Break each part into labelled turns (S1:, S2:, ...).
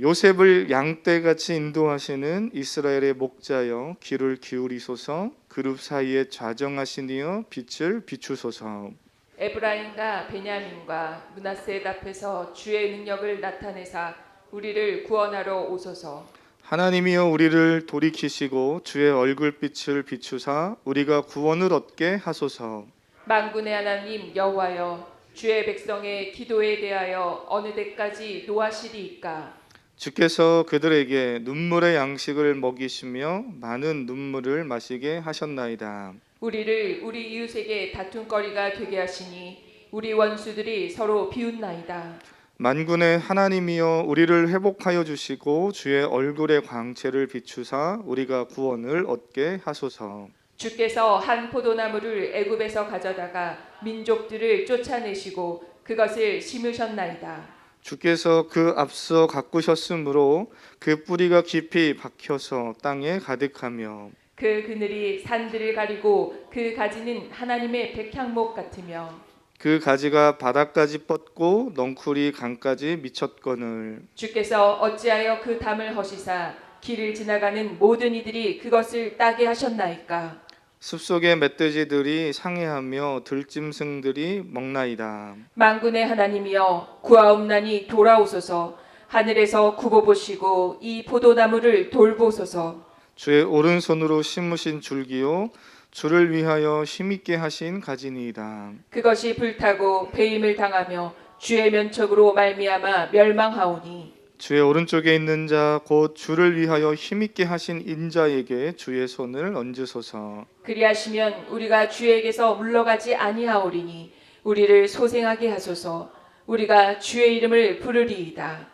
S1: 요셉을 양떼같이 인도하시는 이스라엘의 목자여 귀를 기울이소서. 그룹 사이에 좌정하신 이여 빛을 비추소서.
S2: 에브라임과 베냐민과 므낫세 앞에서 주의 능력을 나타내사 우리를 구원하러 오소서.
S1: 하나님이여 우리를 돌이키시고 주의 얼굴빛을 비추사 우리가 구원을 얻게 하소서.
S2: 만군의 하나님 여호와여, 주의 백성의 기도에 대하여 어느 때까지 노하시리이까?
S1: 주께서 그들에게 눈물의 양식을 먹이시며 많은 눈물을 마시게 하셨나이다.
S2: 우리를 우리 이웃에게 다툼거리가 되게 하시니 우리 원수들이 서로 비웃나이다.
S1: 만군의 하나님이여 우리를 회복하여 주시고 주의 얼굴의 광채를 비추사 우리가 구원을 얻게 하소서.
S2: 주께서 한 포도나무를 애굽에서 가져다가 민족들을 쫓아내시고 그것을 심으셨나이다.
S1: 주께서 그 앞서 가꾸셨으므로 그 뿌리가 깊이 박혀서 땅에 가득하며
S2: 그 그늘이 산들을 가리고 그 가지는 하나님의 백향목 같으며
S1: 그 가지가 바닥까지 뻗고 넝쿨이 강까지 미쳤거늘.
S2: 주께서 어찌하여 그 담을 허시사 길을 지나가는 모든 이들이 그것을 따게 하셨나이까?
S1: 숲속의 멧돼지들이 상해하며 들짐승들이 먹나이다.
S2: 만군의 하나님이여 구하옵나니 돌아오소서. 하늘에서 굽어 보시고 이 포도나무를 돌보소서.
S1: 주의 오른손으로 심으신 줄기요 주를 위하여 힘있게 하신 가지니이다.
S2: 그것이 불타고 배임을 당하며 주의 면척으로 말미암아 멸망하오니
S1: 주의 오른쪽에 있는 자 곧 주를 위하여 힘있게 하신 인자에게 주의 손을 얹으소서.
S2: 그리하시면 우리가 주에게서 물러가지 아니하오리니 우리를 소생하게 하소서. 우리가 주의 이름을 부르리이다.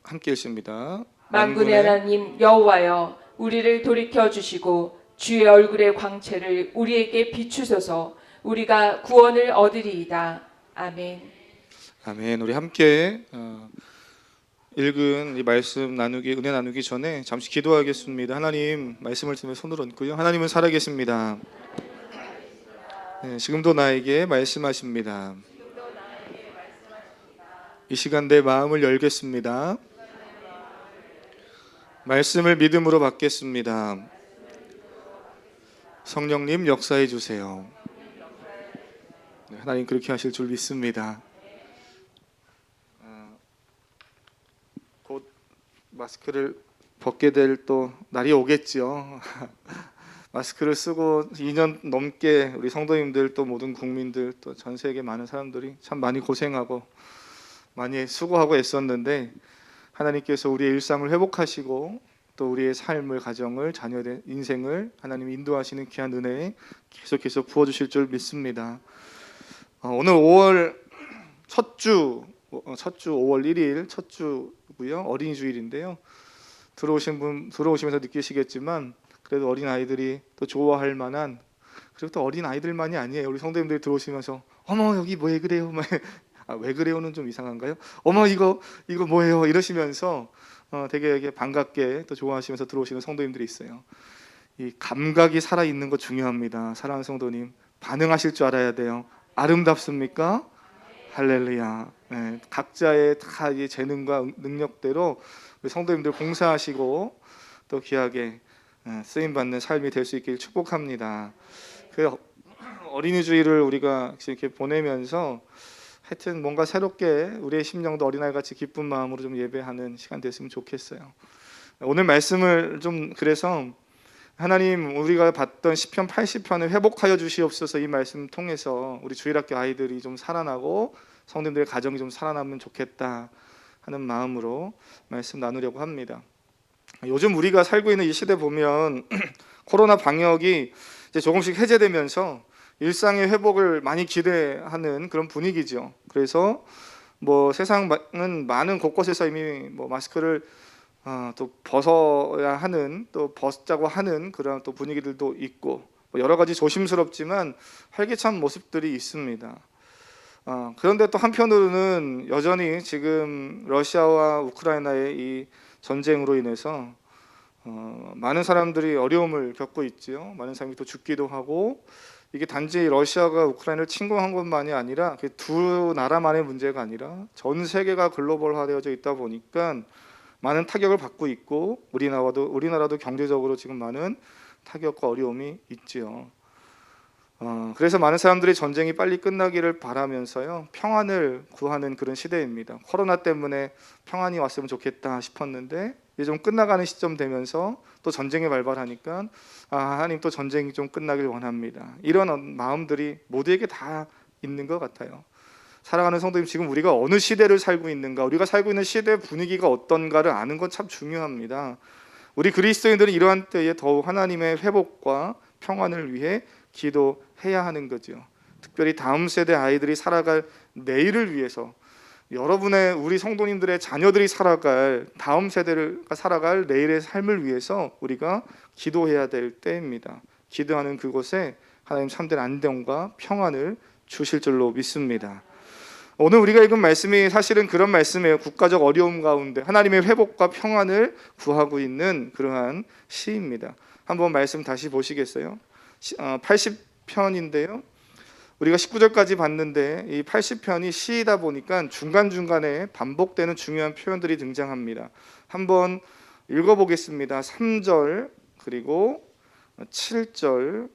S1: 함께 읽습니다.
S2: 만군의 하나님 여호와여, 우리를 돌이켜 주시고 주의 얼굴의 광채를 우리에게 비추소서. 우리가 구원을 얻으리이다. 아멘.
S1: 아멘. 우리 함께 읽은 이 말씀 나누기 은혜 나누기 전에 잠시 기도하겠습니다. 하나님 말씀을 들으며 손을 얹고요. 하나님은 살아계십니다. 네, 지금도 나에게 말씀하십니다. 이 시간 내 마음을 열겠습니다. 말씀을 믿음으로 받겠습니다. 성령님 역사해 주세요. 네, 하나님 그렇게 하실 줄 믿습니다. 곧 마스크를 벗게 될 또 날이 오겠죠. 마스크를 쓰고 2년 넘게 우리 성도님들 또 모든 국민들 또 전 세계 많은 사람들이 참 많이 고생하고 많이 수고하고 애썼는데 하나님께서 우리의 일상을 회복하시고 또 우리의 삶을, 가정을, 자녀의 인생을 하나님 인도하시는 귀한 은혜 계속해서 부어주실 줄 믿습니다. 오늘 5월 첫 주 5월 1일 첫 주고요. 어린이 주일인데요. 들어오시면서 느끼시겠지만 그래도 어린 아이들이 또 좋아할 만한, 그리고 또 어린 아이들만이 아니에요. 우리 성도님들이 들어오시면서 어머 여기 왜 그래요? 왜 그래요는 좀 이상한가요? 어머 이거 뭐예요? 이러시면서 되게 반갑게 또 좋아하시면서 들어오시는 성도님들이 있어요. 이 감각이 살아 있는 거 중요합니다. 사랑하는 성도님, 반응하실 줄 알아야 돼요. 아름답습니까? 할렐루야. 네, 각자의 다 이 재능과 능력대로 우리 성도님들 봉사하시고 또 귀하게 쓰임 받는 삶이 될 수 있길 축복합니다. 그 어린이 주일을 우리가 이렇게 보내면서 하여튼 뭔가 새롭게 우리의 심령도 어린아이 같이 기쁜 마음으로 좀 예배하는 시간 됐으면 좋겠어요. 오늘 말씀을 좀 그래서 하나님 우리가 봤던 시편 80편을 회복하여 주시옵소서, 이 말씀 통해서 우리 주일학교 아이들이 좀 살아나고 성도님들의 가정이 좀 살아나면 좋겠다 하는 마음으로 말씀 나누려고 합니다. 요즘 우리가 살고 있는 이 시대 보면 코로나 방역이 이제 조금씩 해제되면서 일상의 회복을 많이 기대하는 그런 분위기죠. 그래서 뭐 세상은 많은 곳곳에서 이미 뭐 마스크를 또 벗어야 하는, 또 벗자고 하는 그런 또 분위기들도 있고 뭐 여러 가지 조심스럽지만 활기찬 모습들이 있습니다. 그런데 또 한편으로는 여전히 지금 러시아와 우크라이나의 이 전쟁으로 인해서 많은 사람들이 어려움을 겪고 있지요. 많은 사람이 또 죽기도 하고, 이게 단지 러시아가 우크라이나를 침공한 것만이 아니라 두 나라만의 문제가 아니라 전 세계가 글로벌화되어져 있다 보니까 많은 타격을 받고 있고 우리나라도 경제적으로 지금 많은 타격과 어려움이 있지요. 그래서 많은 사람들이 전쟁이 빨리 끝나기를 바라면서요, 평안을 구하는 그런 시대입니다. 코로나 때문에 평안이 왔으면 좋겠다 싶었는데 이제 좀 끝나가는 시점 되면서 또 전쟁이 발발하니까 하나님 또 전쟁이 좀 끝나길 원합니다. 이런 마음들이 모두에게 다 있는 것 같아요. 사랑하는 성도님, 지금 우리가 어느 시대를 살고 있는가, 우리가 살고 있는 시대 분위기가 어떤가를 아는 건 참 중요합니다. 우리 그리스도인들은 이러한 때에 더욱 하나님의 회복과 평안을 위해 기도해야 하는 거죠. 특별히 다음 세대 아이들이 살아갈 내일을 위해서, 여러분의 우리 성도님들의 자녀들이 살아갈 다음 세대가 살아갈 내일의 삶을 위해서 우리가 기도해야 될 때입니다. 기도하는 그곳에 하나님 참된 안정과 평안을 주실 줄로 믿습니다. 오늘 우리가 읽은 말씀이 사실은 그런 말씀이에요. 국가적 어려움 가운데 하나님의 회복과 평안을 구하고 있는 그러한 시입니다. 한번 말씀 다시 보시겠어요? 80편인데요. 우리가 19절까지 봤는데 이 80편이 시이다 보니까 중간중간에 반복되는 중요한 표현들이 등장합니다. 한번 읽어보겠습니다. 3절 그리고 7절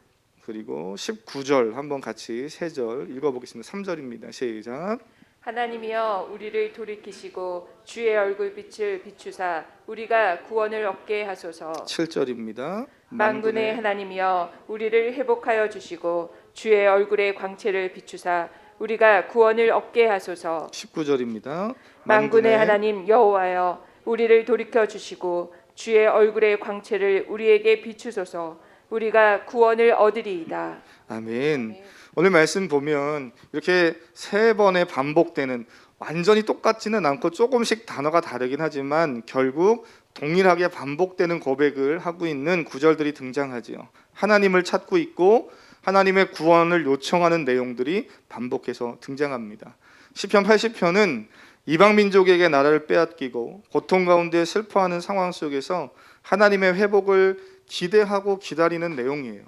S1: 그리고 19절 한번 같이 3절 읽어보겠습니다. 3절입니다. 시작.
S2: 하나님이여 우리를 돌이키시고 주의 얼굴빛을 비추사 우리가 구원을 얻게 하소서.
S1: 7절입니다.
S2: 만군의 하나님이여 우리를 회복하여 주시고 주의 얼굴의 광채를 비추사 우리가 구원을 얻게 하소서.
S1: 19절입니다.
S2: 만군의 하나님 여호와여 우리를 돌이켜 주시고 주의 얼굴의 광채를 우리에게 비추소서. 우리가 구원을 얻으리이다.
S1: 아멘. 오늘 말씀 보면 이렇게 3번의 반복되는, 완전히 똑같지는 않고 조금씩 단어가 다르긴 하지만 결국 동일하게 반복되는 고백을 하고 있는 구절들이 등장하지요. 하나님을 찾고 있고 하나님의 구원을 요청하는 내용들이 반복해서 등장합니다. 시편 80편은 이방 민족에게 나라를 빼앗기고 고통 가운데 슬퍼하는 상황 속에서 하나님의 회복을 기대하고 기다리는 내용이에요.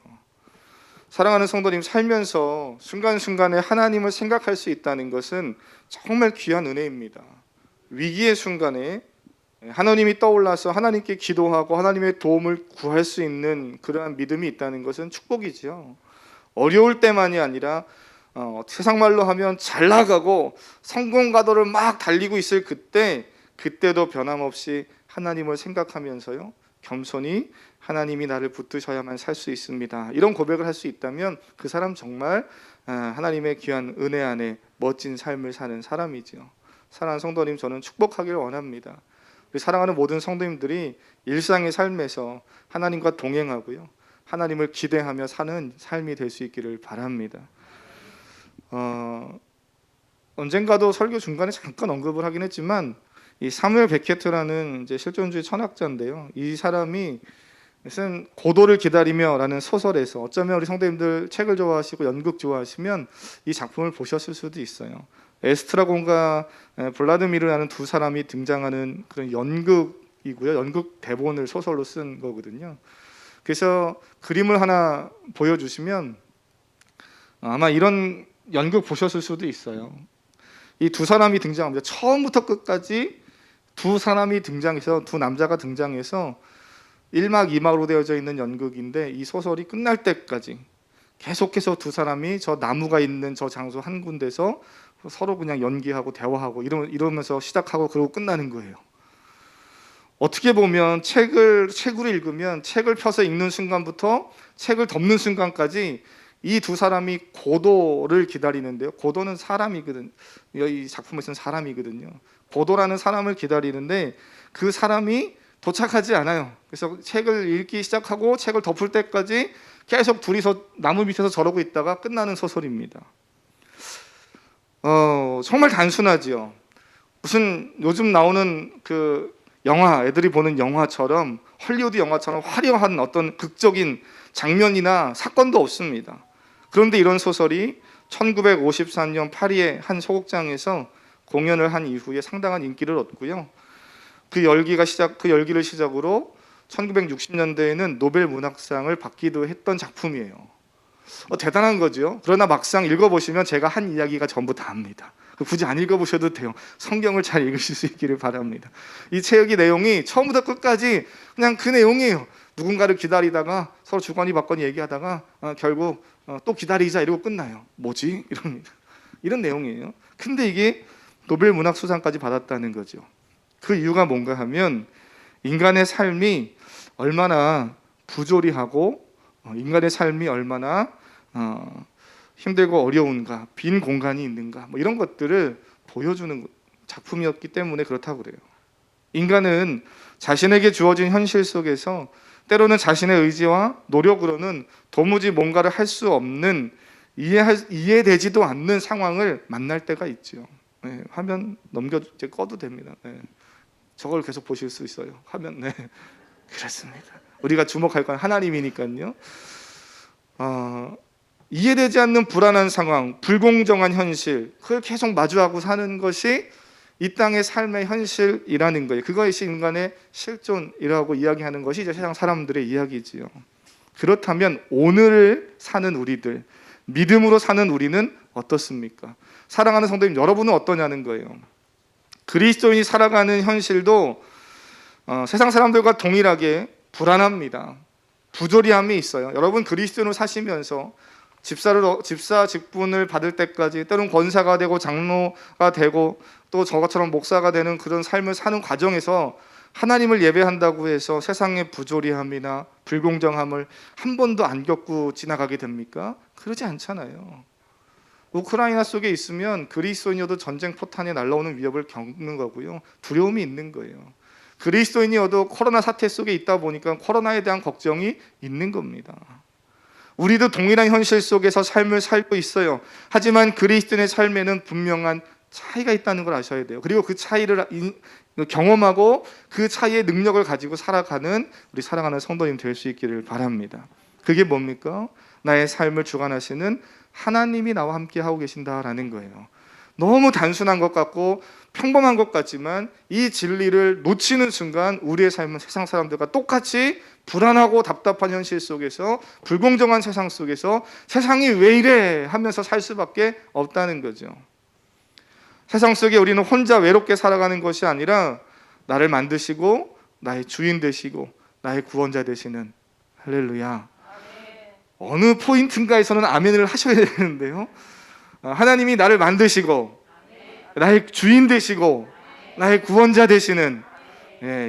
S1: 사랑하는 성도님, 살면서 순간순간에 하나님을 생각할 수 있다는 것은 정말 귀한 은혜입니다. 위기의 순간에 하나님이 떠올라서 하나님께 기도하고 하나님의 도움을 구할 수 있는 그러한 믿음이 있다는 것은 축복이지요. 어려울 때만이 아니라 세상 말로 하면 잘 나가고 성공 가도를 막 달리고 있을 그때도 변함없이 하나님을 생각하면서요, 겸손히 하나님이 나를 붙드셔야만 살 수 있습니다. 이런 고백을 할 수 있다면 그 사람 정말 하나님의 귀한 은혜 안에 멋진 삶을 사는 사람이죠. 사랑하는 성도님, 저는 축복하기를 원합니다. 우리 사랑하는 모든 성도님들이 일상의 삶에서 하나님과 동행하고요, 하나님을 기대하며 사는 삶이 될 수 있기를 바랍니다. 언젠가도 설교 중간에 잠깐 언급을 하긴 했지만 이 사무엘 베케트라는 이제 실존주의 철학자인데요. 이 사람이 무슨 고도를 기다리며라는 소설에서, 어쩌면 우리 성도님들 책을 좋아하시고 연극 좋아하시면 이 작품을 보셨을 수도 있어요. 에스트라곤과 블라드미르라는 두 사람이 등장하는 그런 연극이고요. 연극 대본을 소설로 쓴 거거든요. 그래서 그림을 하나 보여주시면 아마 이런 연극 보셨을 수도 있어요. 이 두 사람이 등장합니다. 처음부터 끝까지 두 사람이 등장해서, 두 남자가 등장해서 1막 2막으로 되어져 있는 연극인데 이 소설이 끝날 때까지 계속해서 두 사람이 저 나무가 있는 저 장소 한 군데서 서로 그냥 연기하고 대화하고 이러면서 시작하고 그러고 끝나는 거예요. 어떻게 보면 책을 읽으면, 책을 펴서 읽는 순간부터 책을 덮는 순간까지 이 두 사람이 고도를 기다리는데요. 고도는 사람이거든. 이 작품에서는 사람이거든요. 고도라는 사람을 기다리는데 그 사람이 도착하지 않아요. 그래서 책을 읽기 시작하고 책을 덮을 때까지 계속 둘이서 나무 밑에서 저러고 있다가 끝나는 소설입니다. 정말 단순하지요. 무슨 요즘 나오는 그 영화, 애들이 보는 영화처럼, 헐리우드 영화처럼 화려한 어떤 극적인 장면이나 사건도 없습니다. 그런데 이런 소설이 1954년 파리의 한 소극장에서 공연을 한 이후에 상당한 인기를 얻고요. 그 열기를 시작으로 1960년대에는 노벨 문학상을 받기도 했던 작품이에요. 대단한 거죠. 그러나 막상 읽어보시면 제가 한 이야기가 전부 다입니다. 굳이 안 읽어보셔도 돼요. 성경을 잘 읽으실 수 있기를 바랍니다. 이 책의 내용이 처음부터 끝까지 그냥 그 내용이에요. 누군가를 기다리다가 서로 주거니 받거니 얘기하다가 결국 또 기다리자 이러고 끝나요. 뭐지? 이럽니다. 이런 내용이에요. 근데 이게 노벨 문학수상까지 받았다는 거죠. 그 이유가 뭔가 하면 인간의 삶이 얼마나 부조리하고 인간의 삶이 얼마나 힘들고 어려운가, 빈 공간이 있는가, 뭐 이런 것들을 보여주는 작품이었기 때문에 그렇다고 그래요. 인간은 자신에게 주어진 현실 속에서 때로는 자신의 의지와 노력으로는 도무지 뭔가를 할 수 없는 이해되지도 않는 상황을 만날 때가 있죠. 네, 화면 이제 꺼도 됩니다. 네, 저걸 계속 보실 수 있어요. 화면. 네, 그렇습니다. 우리가 주목할 건 하나님이니까요. 이해되지 않는 불안한 상황, 불공정한 현실, 그걸 계속 마주하고 사는 것이 이 땅의 삶의 현실이라는 거예요. 그것이 인간의 실존이라고 이야기하는 것이 이제 세상 사람들의 이야기지요. 그렇다면 오늘을 사는 우리들, 믿음으로 사는 우리는 어떻습니까? 사랑하는 성도님, 여러분은 어떠냐는 거예요. 그리스도인이 살아가는 현실도 세상 사람들과 동일하게 불안합니다. 부조리함이 있어요. 여러분 그리스도인으로 사시면서 집사 직분을 받을 때까지 때로는 권사가 되고 장로가 되고 또 저것처럼 목사가 되는 그런 삶을 사는 과정에서 하나님을 예배한다고 해서 세상의 부조리함이나 불공정함을 한 번도 안 겪고 지나가게 됩니까? 그러지 않잖아요. 우크라이나 속에 있으면 그리스도인이어도 전쟁 포탄이 날아오는 위협을 겪는 거고요. 두려움이 있는 거예요. 그리스도인이어도 코로나 사태 속에 있다 보니까 코로나에 대한 걱정이 있는 겁니다. 우리도 동일한 현실 속에서 삶을 살고 있어요. 하지만 그리스도인의 삶에는 분명한 차이가 있다는 걸 아셔야 돼요. 그리고 그 차이를 경험하고 그 차이의 능력을 가지고 살아가는 우리 사랑하는 성도님 될 수 있기를 바랍니다. 그게 뭡니까? 나의 삶을 주관하시는 하나님이 나와 함께 하고 계신다라는 거예요. 너무 단순한 것 같고 평범한 것 같지만 이 진리를 놓치는 순간 우리의 삶은 세상 사람들과 똑같이 불안하고 답답한 현실 속에서 불공정한 세상 속에서 세상이 왜 이래 하면서 살 수밖에 없다는 거죠. 세상 속에 우리는 혼자 외롭게 살아가는 것이 아니라 나를 만드시고 나의 주인 되시고 나의 구원자 되시는 할렐루야. 어느 포인트인가에서는 아멘을 하셔야 되는데요. 하나님이 나를 만드시고 나의 주인 되시고 나의 구원자 되시는,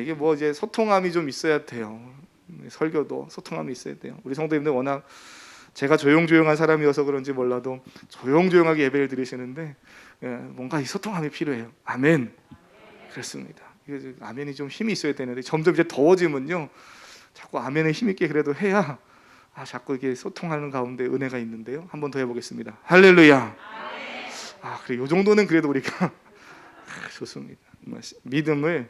S1: 이게 뭐 이제 소통함이 좀 있어야 돼요. 설교도 소통함이 있어야 돼요. 우리 성도님들 워낙 제가 조용조용한 사람이어서 그런지 몰라도 조용조용하게 예배를 드리시는데 뭔가 이 소통함이 필요해요. 아멘. 그렇습니다. 아멘이 좀 힘이 있어야 되는데 점점 이제 더워지면요 자꾸 아멘에 힘 있게 그래도 해야 자꾸 이게 소통하는 가운데 은혜가 있는데요. 한 번 더 해보겠습니다. 할렐루야. 그래 요 정도는 그래도 우리가 좋습니다. 믿음을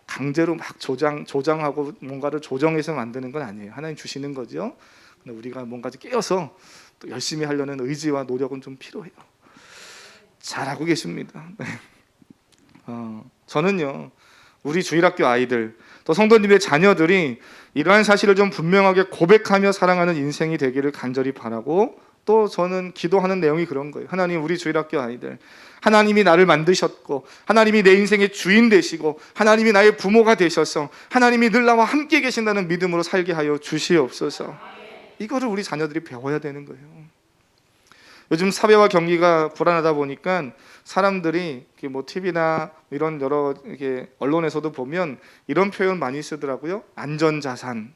S1: 강제로 막 조장하고 뭔가를 조정해서 만드는 건 아니에요. 하나님 주시는 거죠. 근데 우리가 뭔가 깨어서 또 열심히 하려는 의지와 노력은 좀 필요해요. 잘하고 계십니다. 저는요 우리 주일학교 아이들 또 성도님의 자녀들이 이러한 사실을 좀 분명하게 고백하며 살아가는 인생이 되기를 간절히 바라고 또 저는 기도하는 내용이 그런 거예요. 하나님 우리 주일학교 아이들 하나님이 나를 만드셨고 하나님이 내 인생의 주인 되시고 하나님이 나의 부모가 되셔서 하나님이 늘 나와 함께 계신다는 믿음으로 살게 하여 주시옵소서. 이거를 우리 자녀들이 배워야 되는 거예요. 요즘 사회와 경기가 불안하다 보니까 사람들이 뭐 TV나 이런 여러 언론에서도 보면 이런 표현 많이 쓰더라고요. 안전자산.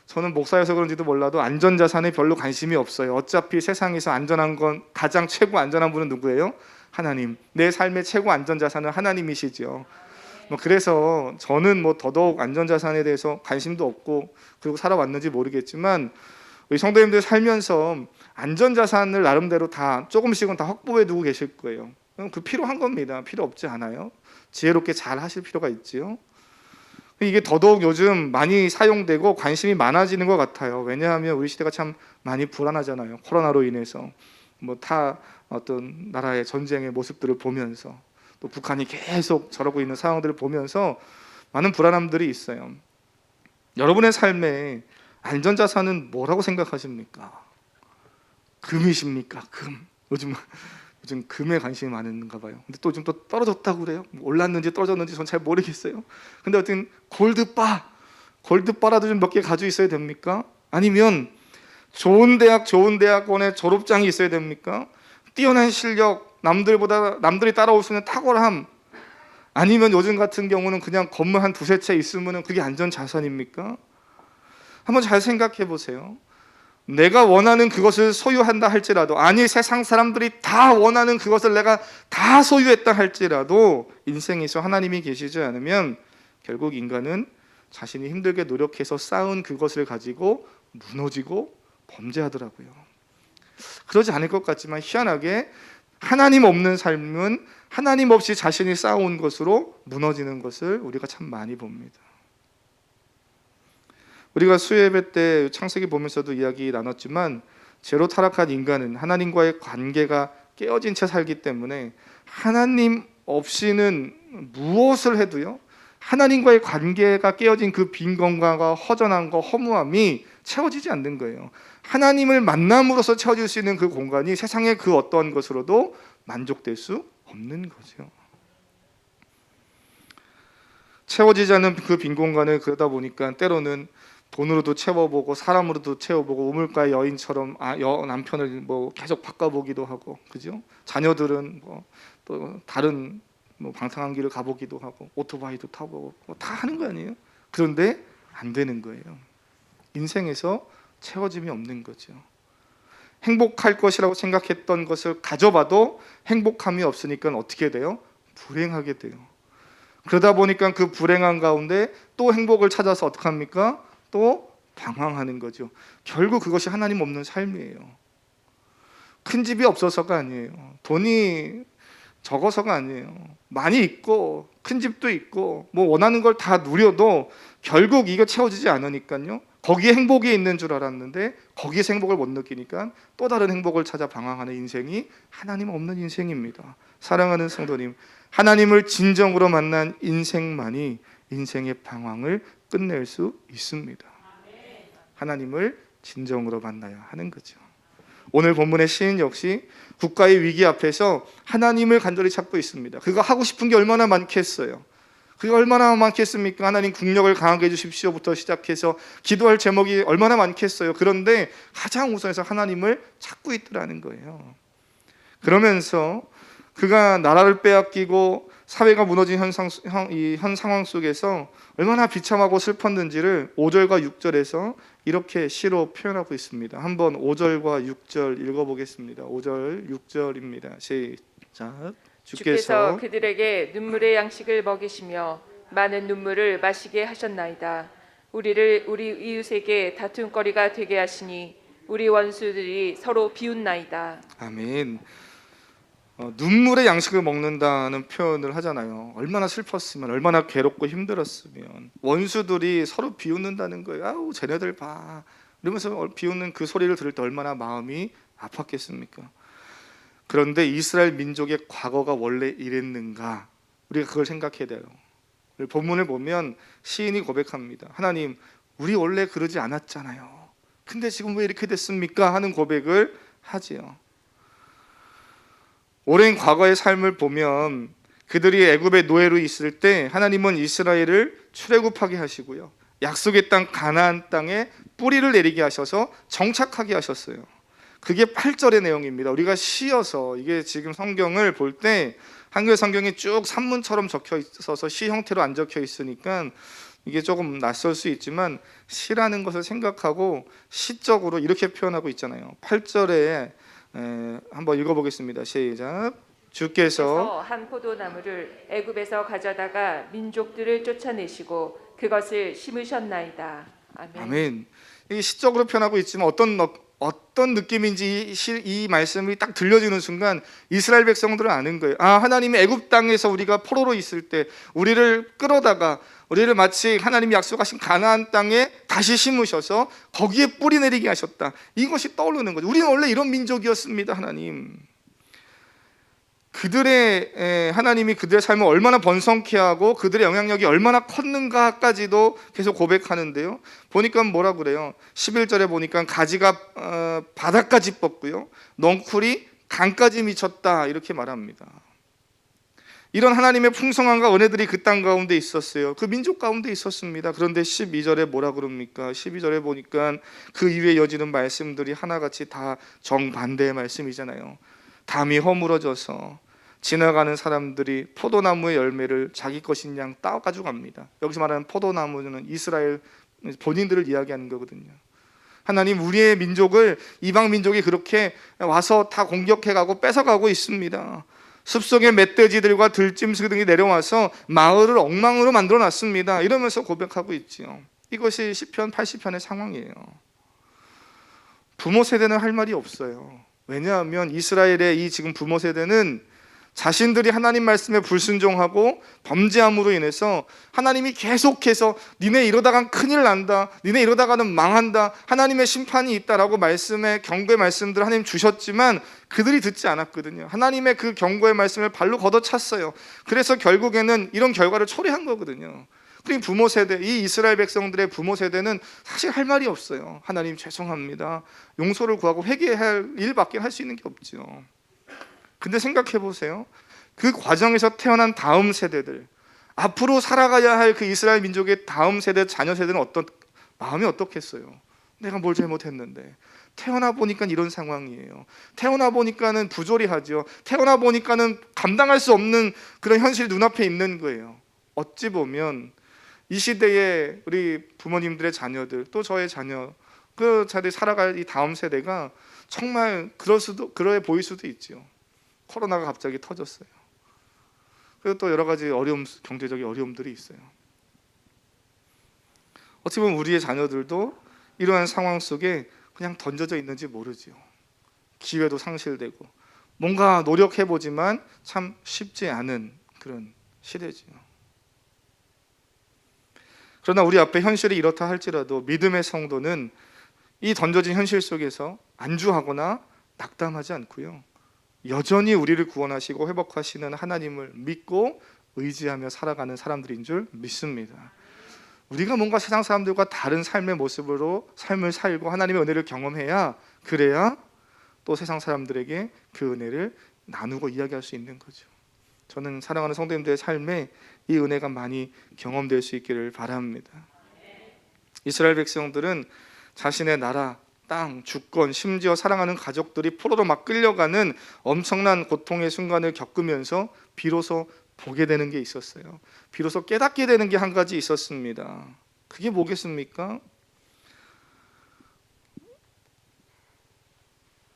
S1: 저는 목사여서 그런지도 몰라도 안전자산에 별로 관심이 없어요. 어차피 세상에서 안전한 건 가장 최고 안전한 분은 누구예요? 하나님. 내 삶의 최고 안전자산은 하나님이시죠. 그래서 저는 더더욱 안전자산에 대해서 관심도 없고 그리고 살아왔는지 모르겠지만 우리 성도님들 살면서 안전자산을 나름대로 다 조금씩은 다 확보해 두고 계실 거예요. 그 필요한 겁니다. 필요 없지 않아요? 지혜롭게 잘 하실 필요가 있지요. 이게 더더욱 요즘 많이 사용되고 관심이 많아지는 것 같아요. 왜냐하면 우리 시대가 참 많이 불안하잖아요. 코로나로 인해서 타 어떤 나라의 전쟁의 모습들을 보면서 또 북한이 계속 저러고 있는 상황들을 보면서 많은 불안함들이 있어요. 여러분의 삶에 안전자산은 뭐라고 생각하십니까? 금이십니까? 금. 요즘 금에 관심이 많은가 봐요. 근데 또 요즘 또 떨어졌다고 그래요. 올랐는지 떨어졌는지 전 잘 모르겠어요. 근데 어쨌든 골드바라도 좀 몇 개 가지고 있어야 됩니까? 아니면 좋은 대학원에 졸업장이 있어야 됩니까? 뛰어난 실력, 남들이 따라올 수 있는 탁월함, 아니면 요즘 같은 경우는 그냥 건물 한 두세 채 있으면 그게 안전 자산입니까? 한번 잘 생각해 보세요. 내가 원하는 그것을 소유한다 할지라도, 아니 세상 사람들이 다 원하는 그것을 내가 다 소유했다 할지라도 인생에서 하나님이 계시지 않으면 결국 인간은 자신이 힘들게 노력해서 쌓은 그것을 가지고 무너지고 범죄하더라고요. 그러지 않을 것 같지만 희한하게 하나님 없는 삶은 하나님 없이 자신이 쌓아온 것으로 무너지는 것을 우리가 참 많이 봅니다. 우리가 수요예배 때 창세기 보면서도 이야기 나눴지만 죄로 타락한 인간은 하나님과의 관계가 깨어진 채 살기 때문에 하나님 없이는 무엇을 해도요, 하나님과의 관계가 깨어진 그 빈 공간과 허전함과 허무함이 채워지지 않는 거예요. 하나님을 만남으로써 채워질 수 있는 그 공간이 세상의 그 어떠한 것으로도 만족될 수 없는 거죠. 채워지지 않는 그 빈 공간을 그러다 보니까 때로는 돈으로도 채워보고 사람으로도 채워보고 우물가의 여인처럼 남편을 계속 바꿔보기도 하고, 그죠? 자녀들은 또 다른 방탕한 길을 가보기도 하고 오토바이도 타보고 다 하는 거 아니에요? 그런데 안 되는 거예요. 인생에서 채워짐이 없는 거죠. 행복할 것이라고 생각했던 것을 가져봐도 행복함이 없으니까 어떻게 돼요? 불행하게 돼요. 그러다 보니까 그 불행한 가운데 또 행복을 찾아서 어떻게 합니까? 또 방황하는 거죠. 결국 그것이 하나님 없는 삶이에요. 큰 집이 없어서가 아니에요. 돈이 적어서가 아니에요. 많이 있고 큰 집도 있고 원하는 걸 다 누려도 결국 이거 채워지지 않으니까요, 거기에 행복이 있는 줄 알았는데 거기에서 행복을 못 느끼니까 또 다른 행복을 찾아 방황하는 인생이 하나님 없는 인생입니다. 사랑하는 성도님, 하나님을 진정으로 만난 인생만이 인생의 방황을 끝낼 수 있습니다. 하나님을 진정으로 만나야 하는 거죠. 오늘 본문의 시인 역시 국가의 위기 앞에서 하나님을 간절히 찾고 있습니다. 그가 하고 싶은 게 얼마나 많겠어요. 그게 얼마나 많겠습니까? 하나님 국력을 강하게 해주십시오부터 시작해서 기도할 제목이 얼마나 많겠어요. 그런데 가장 우선해서 하나님을 찾고 있더라는 거예요. 그러면서 그가 나라를 빼앗기고 사회가 무너진 현 상황 속에서 얼마나 비참하고 슬펐는지를 5절과 6절에서 이렇게 시로 표현하고 있습니다. 한번 5절과 6절 읽어보겠습니다. 5절, 6절입니다. 시작.
S2: 주께서 그들에게 눈물의 양식을 먹이시며 많은 눈물을 마시게 하셨나이다. 우리를 우리 이웃에게 다툼거리가 되게 하시니 우리 원수들이 서로 비웃나이다.
S1: 아멘. 눈물의 양식을 먹는다는 표현을 하잖아요. 얼마나 슬펐으면, 얼마나 괴롭고 힘들었으면. 원수들이 서로 비웃는다는 거예요. 아우 쟤네들 봐, 이러면서 비웃는 그 소리를 들을 때 얼마나 마음이 아팠겠습니까? 그런데 이스라엘 민족의 과거가 원래 이랬는가, 우리가 그걸 생각해야 돼요. 본문을 보면 시인이 고백합니다. 하나님, 우리 원래 그러지 않았잖아요. 근데 지금 왜 이렇게 됐습니까? 하는 고백을 하지요. 오랜 과거의 삶을 보면 그들이 애굽의 노예로 있을 때 하나님은 이스라엘을 출애굽하게 하시고요, 약속의 땅 가나안 땅에 뿌리를 내리게 하셔서 정착하게 하셨어요. 그게 8절의 내용입니다. 우리가 시여서, 이게 지금 성경을 볼 때 한글 성경이 쭉 산문처럼 적혀 있어서 시 형태로 안 적혀 있으니까 이게 조금 낯설 수 있지만, 시라는 것을 생각하고 시적으로 이렇게 표현하고 있잖아요. 8절에 한번 읽어보겠습니다. 시작. 주께서
S2: 한 포도나무를 애굽에서 가져다가 민족들을 쫓아내시고 그것을 심으셨나이다. 아멘.
S1: 아멘. 이게 시적으로 표현하고 있지만 어떤 느낌인지 이 말씀이 딱 들려지는 순간 이스라엘 백성들은 아는 거예요. 아, 하나님이 애굽 땅에서 우리가 포로로 있을 때 우리를 끌어다가 우리를 마치 하나님이 약속하신 가나안 땅에 다시 심으셔서 거기에 뿌리 내리게 하셨다. 이것이 떠오르는 거죠. 우리는 원래 이런 민족이었습니다. 하나님, 하나님이 그들의 삶을 얼마나 번성케 하고 그들의 영향력이 얼마나 컸는가까지도 계속 고백하는데요. 보니까 뭐라 그래요? 11절에 보니까 가지가 바닥까지 뻗고요, 넝쿨이 강까지 미쳤다, 이렇게 말합니다. 이런 하나님의 풍성함과 은혜들이 그 땅 가운데 있었어요. 그 민족 가운데 있었습니다. 그런데 12절에 뭐라 그럽니까? 12절에 보니까 그 이후에 이어지는 말씀들이 하나같이 다 정반대의 말씀이잖아요. 담이 허물어져서 지나가는 사람들이 포도나무의 열매를 자기 것인 양 따가지고 갑니다. 여기서 말하는 포도나무는 이스라엘 본인들을 이야기하는 거거든요. 하나님, 우리의 민족을 이방 민족이 그렇게 와서 다 공격해가고 뺏어가고 있습니다. 숲속의 멧돼지들과 들짐승 등이 내려와서 마을을 엉망으로 만들어놨습니다. 이러면서 고백하고 있지요. 이것이 시편 80편의 상황이에요. 부모 세대는 할 말이 없어요. 왜냐하면 이스라엘의 이 지금 부모 세대는 자신들이 하나님 말씀에 불순종하고 범죄함으로 인해서 하나님이 계속해서 니네 이러다간 큰일 난다, 니네 이러다가는 망한다, 하나님의 심판이 있다라고 말씀에 경고의 말씀들을 하나님 주셨지만 그들이 듣지 않았거든요. 하나님의 그 경고의 말씀을 발로 걷어찼어요. 그래서 결국에는 이런 결과를 초래한 거거든요. 그리고 부모 세대, 이 이스라엘 백성들의 부모 세대는 사실 할 말이 없어요. 하나님 죄송합니다, 용서를 구하고 회개할 일밖에 할 수 있는 게 없죠. 근데 생각해 보세요. 그 과정에서 태어난 다음 세대들, 앞으로 살아가야 할 그 이스라엘 민족의 다음 세대, 자녀 세대는 어떤 마음이 어떻겠어요? 내가 뭘 잘못했는데 태어나 보니까 이런 상황이에요. 태어나 보니까는 부조리하죠. 태어나 보니까는 감당할 수 없는 그런 현실이 눈앞에 있는 거예요. 어찌 보면 이 시대에 우리 부모님들의 자녀들, 또 저의 자녀, 그 자리 살아갈 이 다음 세대가 정말 그러해 보일 수도 있죠. 코로나가 갑자기 터졌어요. 그리고 또 여러 가지 경제적인 어려움들이 있어요. 어떻게 보면 우리의 자녀들도 이러한 상황 속에 그냥 던져져 있는지 모르죠. 기회도 상실되고 뭔가 노력해보지만 참 쉽지 않은 그런 시대죠. 그러나 우리 앞에 현실이 이렇다 할지라도 믿음의 성도는 이 던져진 현실 속에서 안주하거나 낙담하지 않고요, 여전히 우리를 구원하시고 회복하시는 하나님을 믿고 의지하며 살아가는 사람들인 줄 믿습니다. 우리가 뭔가 세상 사람들과 다른 삶의 모습으로 삶을 살고 하나님의 은혜를 경험해야, 그래야 또 세상 사람들에게 그 은혜를 나누고 이야기할 수 있는 거죠. 저는 사랑하는 성도님들의 삶에 이 은혜가 많이 경험될 수 있기를 바랍니다. 이스라엘 백성들은 자신의 나라, 땅, 주권, 심지어 사랑하는 가족들이 포로로 막 끌려가는 엄청난 고통의 순간을 겪으면서 비로소 보게 되는 게 있었어요. 비로소 깨닫게 되는 게 한 가지 있었습니다. 그게 뭐겠습니까?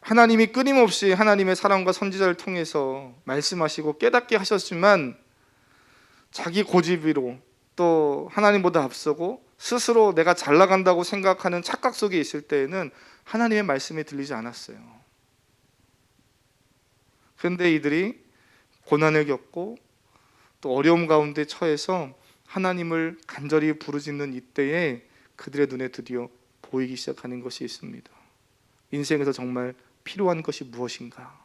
S1: 하나님이 끊임없이 하나님의 사랑과 선지자를 통해서 말씀하시고 깨닫게 하셨지만 자기 고집으로 또 하나님보다 앞서고 스스로 내가 잘 나간다고 생각하는 착각 속에 있을 때에는 하나님의 말씀이 들리지 않았어요. 그런데 이들이 고난을 겪고 또 어려움 가운데 처해서 하나님을 간절히 부르짖는 이때에 그들의 눈에 드디어 보이기 시작하는 것이 있습니다. 인생에서 정말 필요한 것이 무엇인가?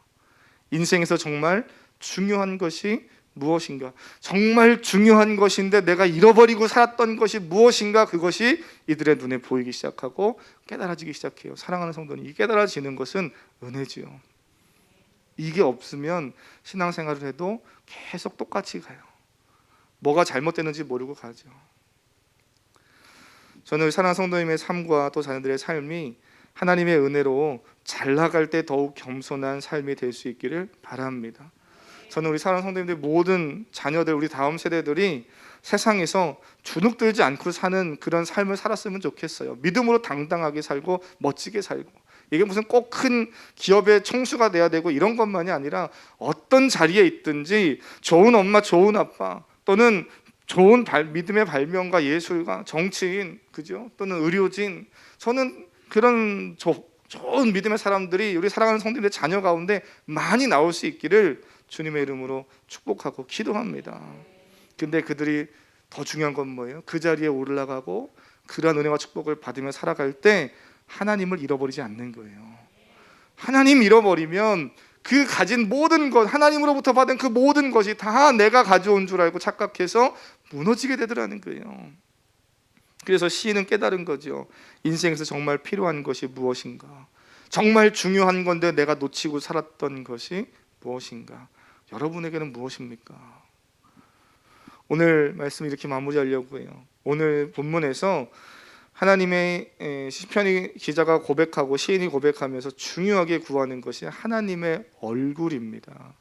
S1: 인생에서 정말 중요한 것이 무엇인가? 정말 중요한 것인데 내가 잃어버리고 살았던 것이 무엇인가? 그것이 이들의 눈에 보이기 시작하고 깨달아지기 시작해요. 사랑하는 성도는 이 깨달아지는 것은 은혜지요. 이게 없으면 신앙생활을 해도 계속 똑같이 가요. 뭐가 잘못됐는지 모르고 가죠. 저는 사랑하는 성도님의 삶과 또 자녀들의 삶이 하나님의 은혜로 잘 나갈 때 더욱 겸손한 삶이 될 수 있기를 바랍니다. 저는 우리 사랑하는 성도님들 모든 자녀들, 우리 다음 세대들이 세상에서 주눅들지 않고 사는 그런 삶을 살았으면 좋겠어요. 믿음으로 당당하게 살고 멋지게 살고, 이게 무슨 꼭 큰 기업의 총수가 돼야 되고 이런 것만이 아니라 어떤 자리에 있든지 좋은 엄마, 좋은 아빠, 또는 좋은 믿음의 발명가, 예술가, 정치인, 그죠? 또는 의료진, 저는 그런 좋은 믿음의 사람들이 우리 사랑하는 성도님의 자녀 가운데 많이 나올 수 있기를 주님의 이름으로 축복하고 기도합니다. 근데 그들이 더 중요한 건 뭐예요? 그 자리에 올라가고 그러한 은혜와 축복을 받으며 살아갈 때 하나님을 잃어버리지 않는 거예요. 하나님 잃어버리면 그 가진 모든 것, 하나님으로부터 받은 그 모든 것이 다 내가 가져온 줄 알고 착각해서 무너지게 되더라는 거예요. 그래서 시인은 깨달은 거죠. 인생에서 정말 필요한 것이 무엇인가? 정말 중요한 건데 내가 놓치고 살았던 것이 무엇인가? 여러분에게는 무엇입니까? 오늘 말씀 이렇게 마무리하려고 해요. 오늘 본문에서 하나님의 시편이 기자가 고백하고 시인이 고백하면서 중요하게 구하는 것이 하나님의 얼굴입니다.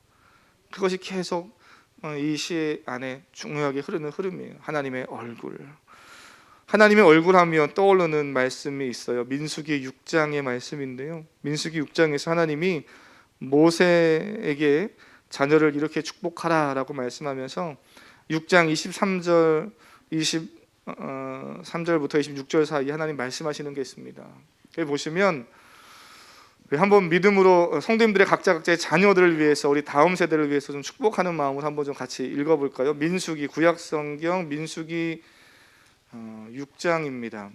S1: 그것이 계속 이 시 안에 중요하게 흐르는 흐름이에요. 하나님의 얼굴. 하나님의 얼굴 하면 떠오르는 말씀이 있어요. 민수기 6장의 말씀인데요. 민수기 6장에서 하나님이 모세에게 자녀를 이렇게 축복하라라고 말씀하면서 6장 23절 23절부터 26절 사이에 하나님 말씀하시는 게 있습니다. 여기 보시면 한번 믿음으로 성도님들의 각자의 자녀들을 위해서 우리 다음 세대를 위해서 좀 축복하는 마음으로 한번 좀 같이 읽어볼까요? 민수기 구약성경 민수기 6장입니다.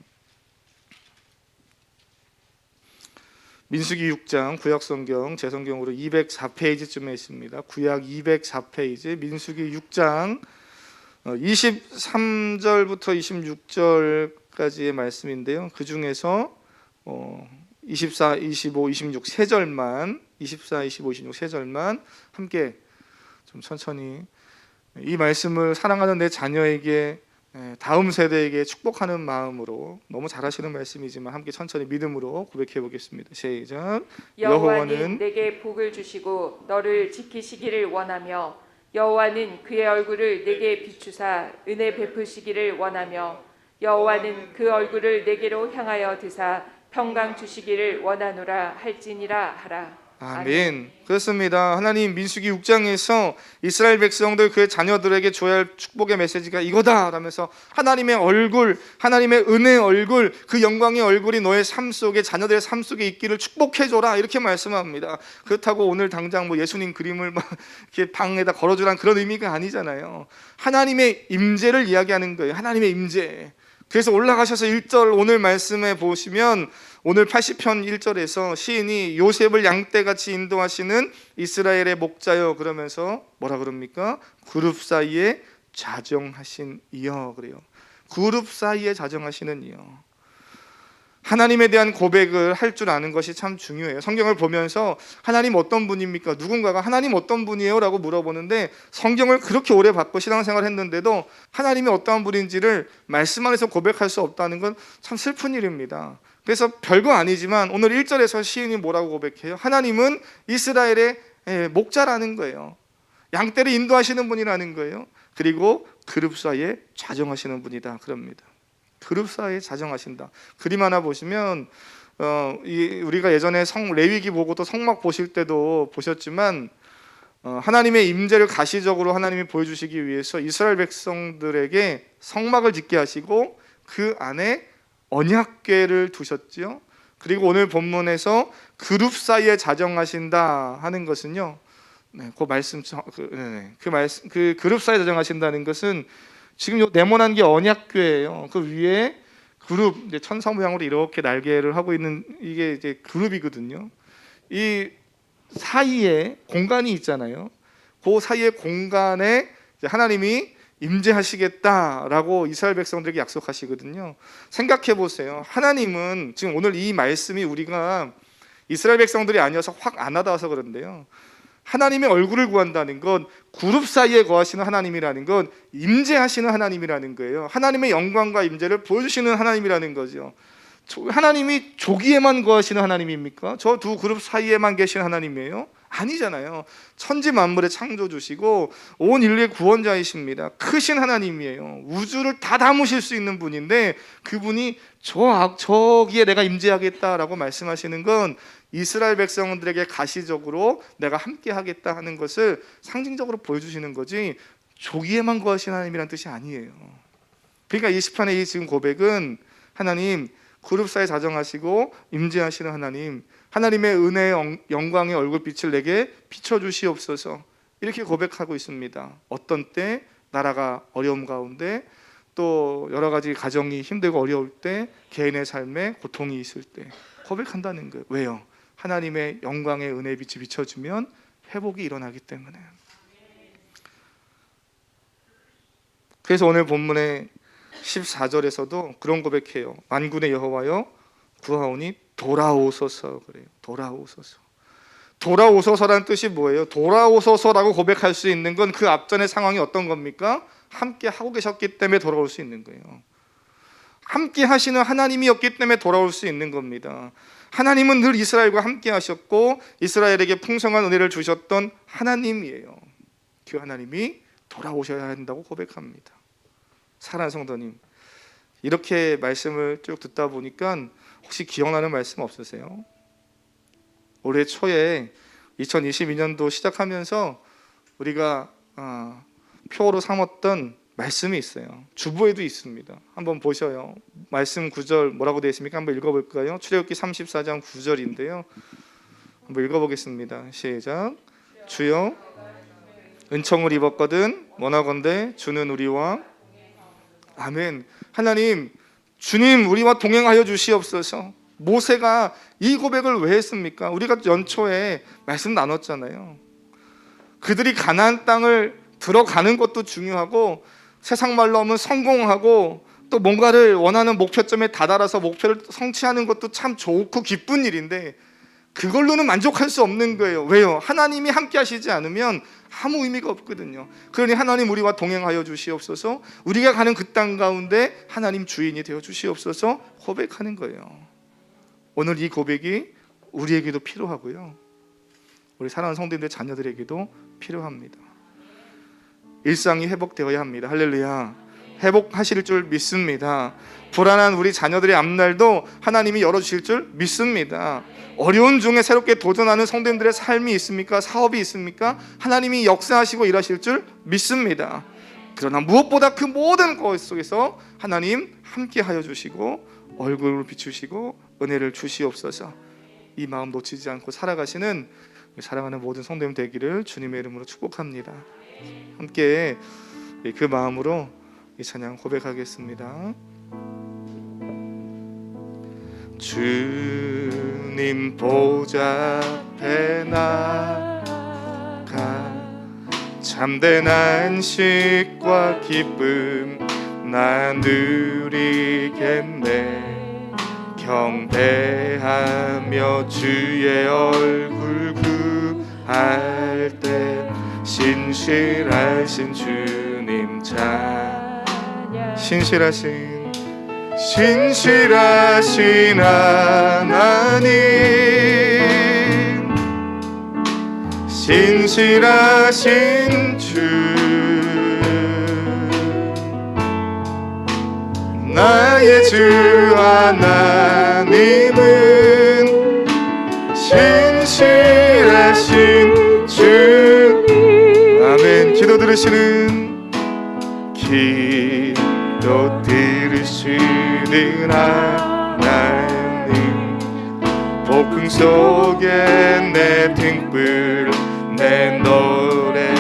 S1: 민수기 6장 구약성경 제 성경으로 204페이지쯤에 있습니다. 구약 204페이지 민수기 6장 23절부터 26절까지의 말씀인데요. 그 중에서 24, 25, 26 세 절만 24, 25, 26 세 절만 함께 좀 천천히 이 말씀을 사랑하는 내 자녀에게 다음 세대에게 축복하는 마음으로 너무 잘하시는 말씀이지만 함께 천천히 믿음으로 고백해 보겠습니다. 시작.
S2: 여호와는 내게 복을 주시고 너를 지키시기를 원하며 여호와는 그의 얼굴을 내게 비추사 은혜 베푸시기를 원하며 여호와는 그 얼굴을 내게로 향하여 드사 평강 주시기를 원하노라 할지니라 하라.
S1: 아멘. 그렇습니다. 하나님 민수기 6장에서 이스라엘 백성들 그의 자녀들에게 줘야 할 축복의 메시지가 이거다 라면서 하나님의 얼굴, 하나님의 은혜의 얼굴, 그 영광의 얼굴이 너의 삶 속에 자녀들의 삶 속에 있기를 축복해줘라 이렇게 말씀합니다. 그렇다고 오늘 당장 뭐 예수님 그림을 막 이렇게 방에다 걸어주라는 그런 의미가 아니잖아요. 하나님의 임재를 이야기하는 거예요. 하나님의 임재. 그래서 올라가셔서 1절 오늘 말씀에 보시면 오늘 80편 1절에서 시인이 요셉을 양떼같이 인도하시는 이스라엘의 목자여 그러면서 뭐라 그럽니까? 그룹 사이에 자정하신 이여 그래요. 그룹 사이에 자정하시는 이여. 하나님에 대한 고백을 할 줄 아는 것이 참 중요해요. 성경을 보면서 하나님 어떤 분입니까? 누군가가 하나님 어떤 분이에요? 라고 물어보는데 성경을 그렇게 오래 받고 신앙생활을 했는데도 하나님이 어떠한 분인지를 말씀 안에서 고백할 수 없다는 건 참 슬픈 일입니다. 그래서 별거 아니지만 오늘 1절에서 시인이 뭐라고 고백해요? 하나님은 이스라엘의 목자라는 거예요. 양떼를 인도하시는 분이라는 거예요. 그리고 그룹 사이에 자정하시는 분이다 그럽니다. 그룹 사이에 자정하신다. 그림 하나 보시면 우리가 예전에 레위기 보고도 성막 보실 때도 보셨지만 하나님의 임재를 가시적으로 하나님이 보여주시기 위해서 이스라엘 백성들에게 성막을 짓게 하시고 그 안에 언약궤를 두셨지요. 그리고 오늘 본문에서 그룹 사이에 자정하신다 하는 것은요. 그 말씀 그 그룹 사이에 자정하신다는 것은 지금 네모난 게 언약궤예요. 그 위에 그룹 이제 천사 모양으로 이렇게 날개를 하고 있는 이게 이제 그룹이거든요. 이 사이에 공간이 있잖아요. 그 사이의 공간에 하나님이 임재하시겠다라고 이스라엘 백성들에게 약속하시거든요. 생각해 보세요. 하나님은 지금 오늘 이 말씀이 우리가 이스라엘 백성들이 아니어서 확 안 와닿아서 그런데요. 하나님의 얼굴을 구한다는 건 그룹 사이에 거하시는 하나님이라는 건 임재하시는 하나님이라는 거예요. 하나님의 영광과 임재를 보여주시는 하나님이라는 거죠. 하나님이 조기에만 거하시는 하나님입니까? 저 두 그룹 사이에만 계시는 하나님이에요? 아니잖아요. 천지 만물의 창조주시고 온 인류의 구원자이십니다. 크신 하나님이에요. 우주를 다 담으실 수 있는 분인데 그분이 저기에 내가 임재하겠다라고 말씀하시는 건 이스라엘 백성들에게 가시적으로 내가 함께 하겠다 하는 것을 상징적으로 보여주시는 거지 조기에만 거하시는 하나님이란 뜻이 아니에요. 그러니까 이 시편의 이 지금 고백은 하나님 그룹 사이에 자정하시고 임재하시는 하나님, 하나님의 은혜의 영광의 얼굴빛을 내게 비춰주시옵소서 이렇게 고백하고 있습니다. 어떤 때 나라가 어려움 가운데 또 여러 가지 가정이 힘들고 어려울 때 개인의 삶에 고통이 있을 때 고백한다는 거예요. 왜요? 하나님의 영광의 은혜의 빛이 비춰주면 회복이 일어나기 때문에. 그래서 오늘 본문의 14절에서도 그런 고백해요. 만군의 여호와여 구하오니 돌아오소서. 그래요. 돌아오소서. 돌아오소서라는 뜻이 뭐예요? 돌아오소서라고 고백할 수 있는 건 그 앞전의 상황이 어떤 겁니까? 함께 하고 계셨기 때문에 돌아올 수 있는 거예요. 함께 하시는 하나님이었기 때문에 돌아올 수 있는 겁니다. 하나님은 늘 이스라엘과 함께 하셨고 이스라엘에게 풍성한 은혜를 주셨던 하나님이에요. 그 하나님이 돌아오셔야 한다고 고백합니다. 사랑하는 성도님, 이렇게 말씀을 쭉 듣다 보니까 혹시 기억나는 말씀 없으세요? 올해 초에 2022년도 시작하면서 우리가 표로 삼았던 말씀이 있어요. 주보에도 있습니다. 한번 보셔요. 말씀 9절 뭐라고 되어 있습니까? 한번 읽어볼까요? 출애굽기 34장 9절인데요. 한번 읽어보겠습니다. 시작. 주여 은총을 입었거든 원하건대 주는 우리와 아멘. 하나님, 주님 우리와 동행하여 주시옵소서. 모세가 이 고백을 왜 했습니까? 우리가 연초에 말씀 나눴잖아요. 그들이 가나안 땅을 들어가는 것도 중요하고 세상 말로 하면 성공하고 또 뭔가를 원하는 목표점에 다다라서 목표를 성취하는 것도 참 좋고 기쁜 일인데 그걸로는 만족할 수 없는 거예요. 왜요? 하나님이 함께 하시지 않으면 아무 의미가 없거든요. 그러니 하나님 우리와 동행하여 주시옵소서. 우리가 가는 그 땅 가운데 하나님 주인이 되어 주시옵소서 고백하는 거예요. 오늘 이 고백이 우리에게도 필요하고요. 우리 사랑하는 성도님들 자녀들에게도 필요합니다. 일상이 회복되어야 합니다. 할렐루야. 회복하실 줄 믿습니다. 불안한 우리 자녀들의 앞날도 하나님이 열어주실 줄 믿습니다. 어려운 중에 새롭게 도전하는 성도님들의 삶이 있습니까? 사업이 있습니까? 하나님이 역사하시고 일하실 줄 믿습니다. 그러나 무엇보다 그 모든 것 속에서 하나님 함께 하여 주시고 얼굴을 비추시고 은혜를 주시옵소서. 이 마음 놓치지 않고 살아가시는 사랑하는 모든 성도님 되기를 주님의 이름으로 축복합니다. 함께 그 마음으로 이 찬양 고백하겠습니다. 주님 보좌 앞에 나가 참된 안식과 기쁨 나 누리겠네. 경배하며 주의 얼굴 구할 때 신실하신 주님 신실하신 하나님 신실하신 주 나의 주 하나님은 신실하신 주 아멘. 기도 들으시는 하나님 폭풍 속에 내 등불 내 노래시라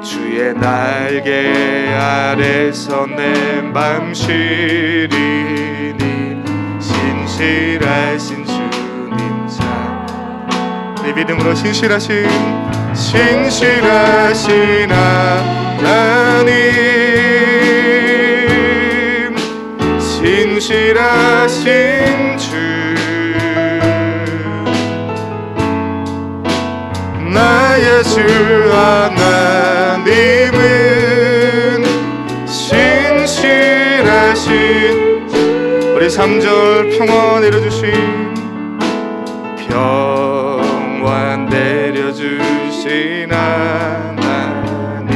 S1: 주의 날개 아래서 내 맘 시리니 신실하신 주님 내 믿음으로 신실하신 하나님 신실하신 주 나의 주 하나님은 신실하신 우리 3절 평안 내려주신 평안 내려주신 하나님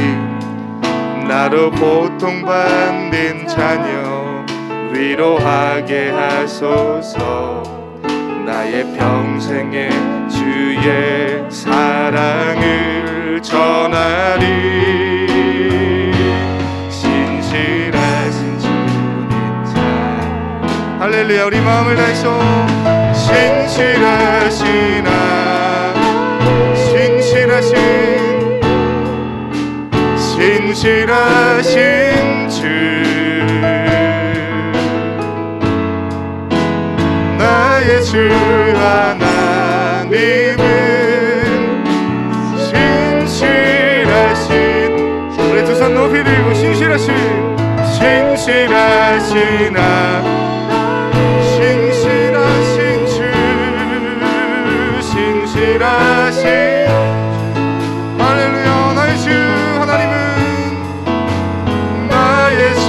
S1: 나로 고통받는 자녀 위로하게 하소서 나의 평생에 주의 사랑을 전하리 신실하신 주님 참 할렐루야. 우리 마음을 다해서 신실하신 주 나의 주 하나님은 신실하신 신실하신 주 신실하신 할렐루야 나의 주 하나님은 나의 주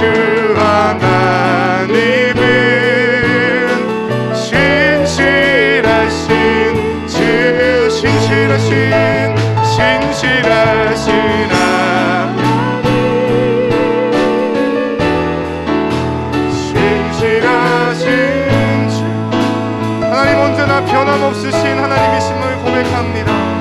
S1: 하나님은 신실하신 주 신실하신 하나님 언제나 변함없으신 하나님이심을 고백합니다.